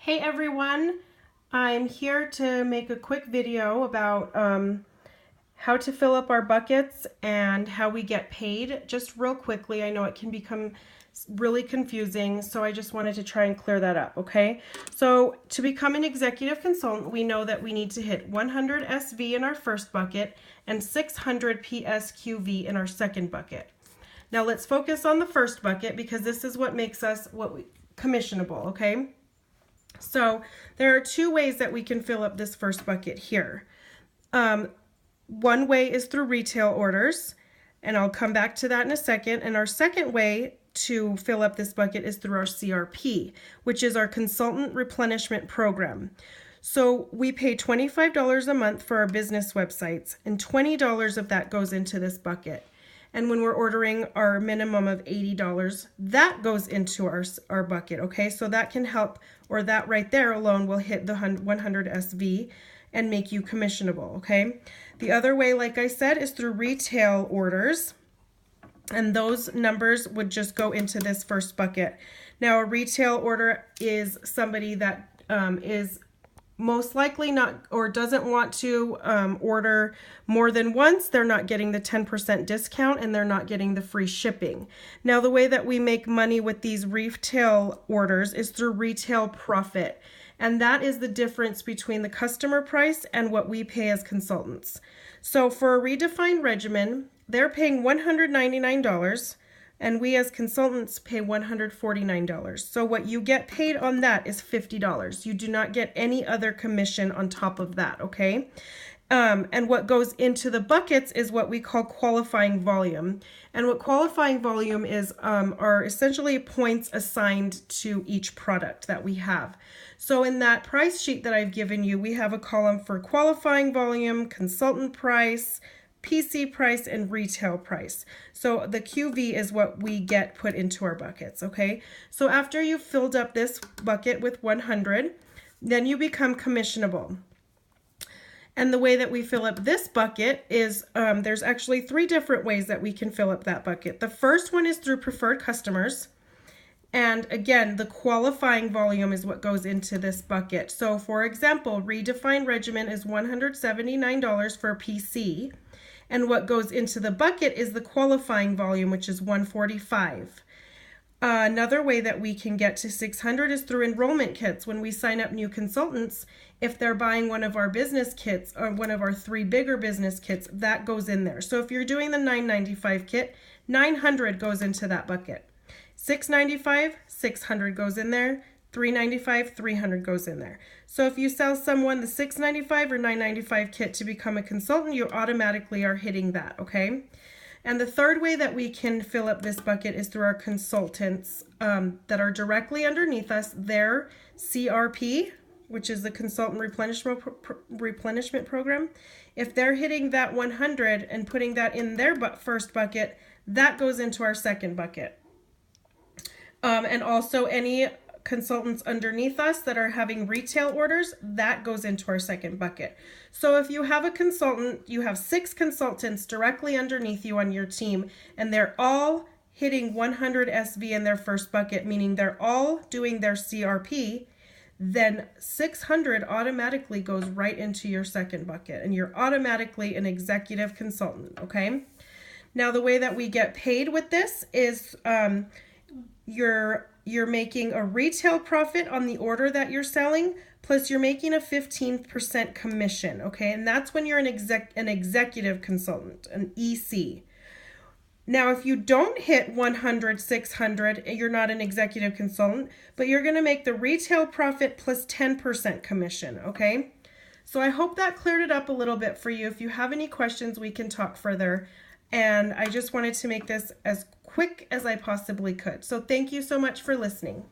Hey everyone, I'm here to make a quick video about how to fill up our buckets and how we get paid. Just real quickly, I know it can become really confusing, so I just wanted to try and clear that up, okay? So to become an executive consultant, we know that we need to hit 100 SV in our first bucket and 600 PSQV in our second bucket. Now let's focus on the first bucket because this is what makes us commissionable, okay? So there are two ways that we can fill up this first bucket here. One way is through retail orders, and I'll come back to that in a second. And our second way to fill up this bucket is through our CRP, which is our Consultant Replenishment Program. So we pay $25 a month for our business websites, and $20 of that goes into this bucket. And when we're ordering our minimum of $80, that goes into our bucket, okay? So that can help, or that right there alone will hit the 100 SV and make you commissionable, okay? The other way, like I said, is through retail orders, and those numbers would just go into this first bucket. Now, a retail order is somebody that is most likely not or doesn't want to order more than once. They're not getting the 10% discount and they're not getting the free shipping. Now, the way that we make money with these retail orders is through retail profit. And that is the difference between the customer price and what we pay as consultants. So for a redefined regimen, they're paying $199. And we as consultants pay $149. So what you get paid on that is $50. You do not get any other commission on top of that, okay? And what goes into the buckets is what we call qualifying volume. And what qualifying volume is are essentially points assigned to each product that we have. So in that price sheet that I've given you, we have a column for qualifying volume, consultant price, PC price, and retail price. So the QV is what we get put into our buckets, okay? So after you've filled up this bucket with 100, then you become commissionable. And the way that we fill up this bucket is there's actually 3 different ways that we can fill up that bucket. The first one is through preferred customers. And again, the qualifying volume is what goes into this bucket. So for example, redefined regimen is $179 for a PC. And what goes into the bucket is the qualifying volume, which is $145. Another way that we can get to 600 is through enrollment kits. When we sign up new consultants, if they're buying one of our business kits or one of our 3 bigger business kits, that goes in there. So if you're doing the $995 kit, 900 goes into that bucket. $695, 600 goes in there. $395, 300 goes in there. So if you sell someone the $695 or $995 kit to become a consultant, you automatically are hitting that, okay? And the third way that we can fill up this bucket is through our consultants that are directly underneath us. Their CRP, which is the Consultant Replenishment Program. If they're hitting that 100 and putting that in their first bucket, that goes into our second bucket. And also any consultants underneath us that are having retail orders, that goes into our second bucket. So if you have a consultant, you have 6 consultants directly underneath you on your team, and they're all hitting 100 SV in their first bucket, meaning they're all doing their CRP, then 600 automatically goes right into your second bucket, and you're automatically an executive consultant, okay? Now the way that we get paid with this is you're making a retail profit on the order that you're selling, plus you're making a 15% commission, okay? And that's when you're an executive consultant, an EC. Now, if you don't hit 100, 600, you're not an executive consultant, but you're gonna make the retail profit plus 10% commission, okay? So I hope that cleared it up a little bit for you. If you have any questions, we can talk further. And I just wanted to make this as quick as I possibly could. So thank you so much for listening.